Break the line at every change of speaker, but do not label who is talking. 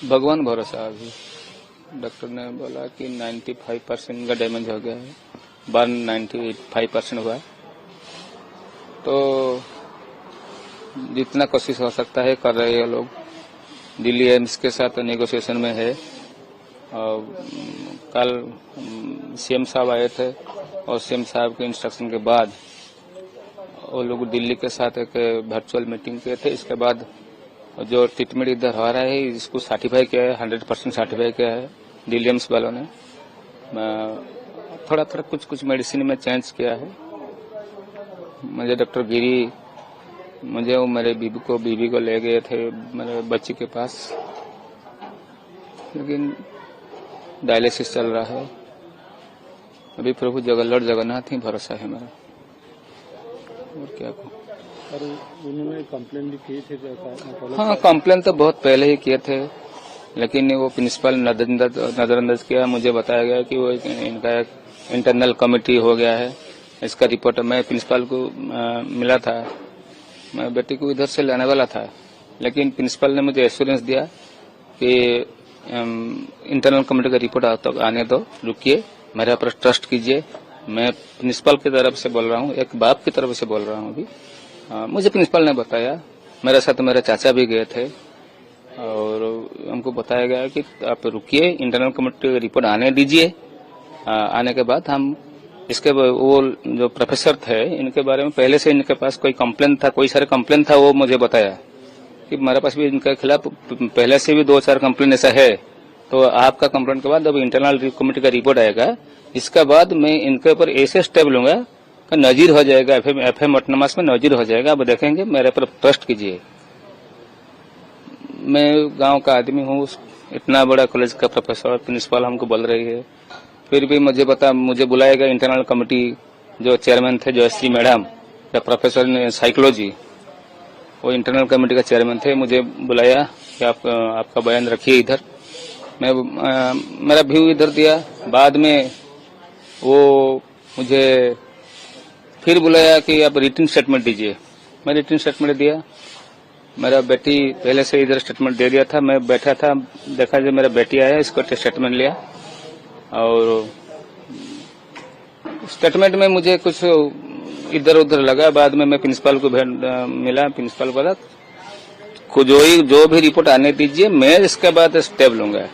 भगवान भरोसा। अभी डॉक्टर ने बोला कि 95% का डैमेज हो गया है, बर्न 95% हुआ है। तो जितना कोशिश हो सकता है कर रहे हैं लोग। दिल्ली एम्स के साथ नेगोशिएशन में है। और कल सीएम साहब आए थे और सीएम साहब के इंस्ट्रक्शन के बाद वो लोग दिल्ली के साथ एक वर्चुअल मीटिंग किए थे। इसके बाद जो ट्रीटमेंट इधर हो रहा है इसको सर्टिफाई किया है, 100% सर्टिफाई किया है दिल्ली एम्स वालों ने। थोड़ा थोड़ा कुछ मेडिसिन में चेंज किया है। मुझे डॉक्टर गिरी मुझे वो मेरे बीबी को ले गए थे मेरे बच्ची के पास, लेकिन डायलिसिस चल रहा है। अभी प्रभु लॉर्ड जगन्नाथ ही भरोसा है मेरा, और क्या कहूँ।
और उन्होंने कंप्लेन भी की थी?
हाँ, कंप्लेन तो बहुत पहले ही किए थे, लेकिन वो प्रिंसिपल नजरअंदाज किया। मुझे बताया गया कि वो इनका एक इंटरनल कमेटी हो गया है, इसका रिपोर्ट मैं प्रिंसिपल को मिला था। मैं बेटी को इधर से लाने वाला था, लेकिन प्रिंसिपल ने मुझे एश्योरेंस दिया कि इंटरनल कमेटी का रिपोर्ट आने दो, रुकिए, मेरे ऊपर ट्रस्ट कीजिए। मैं प्रिंसिपल की तरफ से बोल रहा हूँ, एक बाप की तरफ से बोल रहा हूँ। अभी मुझे प्रिंसिपल ने बताया, मेरे साथ मेरे चाचा भी गए थे और हमको बताया गया कि आप रुकिए, इंटरनल कमेटी का रिपोर्ट आने दीजिए। आने के बाद हम इसके वो जो प्रोफेसर थे इनके बारे में पहले से इनके पास कोई कंप्लेन था, कोई सारे कंप्लेन था, वो मुझे बताया कि मेरे पास भी इनके खिलाफ पहले से भी 2-4 कंप्लेन ऐसा है। तो आपका कंप्लेन के बाद अब इंटरनल कमेटी का रिपोर्ट आएगा, इसके बाद मैं इनके ऊपर ऐसे स्टेप लूंगा कि नजीर हो जाएगा, एफएम ऑटोनमस में नजीर हो जाएगा। अब देखेंगे, मेरे पर ट्रस्ट कीजिए। मैं गांव का आदमी हूँ, इतना बड़ा कॉलेज का प्रोफेसर प्रिंसिपल हमको बोल रही है, फिर भी मुझे बुलाया गया। इंटरनल कमेटी जो चेयरमैन थे जयश्री मैडम, प्रोफेसर ने साइकोलॉजी, वो इंटरनल कमेटी का चेयरमैन थे। मुझे बुलाया कि आपका बयान रखिए इधर। मैं मेरा व्यू इधर दिया। बाद में वो मुझे फिर बुलाया कि आप रिटन स्टेटमेंट दीजिए। मैं रिटन स्टेटमेंट दिया। मेरा बेटी पहले से इधर स्टेटमेंट दे दिया था। मैं बैठा था, देखा जब मेरा बेटी आया, इसको स्टेटमेंट लिया और स्टेटमेंट में मुझे कुछ इधर उधर लगा। बाद में मैं प्रिंसिपल को मिला। प्रिंसिपल बोला जो भी रिपोर्ट आने दीजिए, मैं इसके बाद स्टेप लूंगा।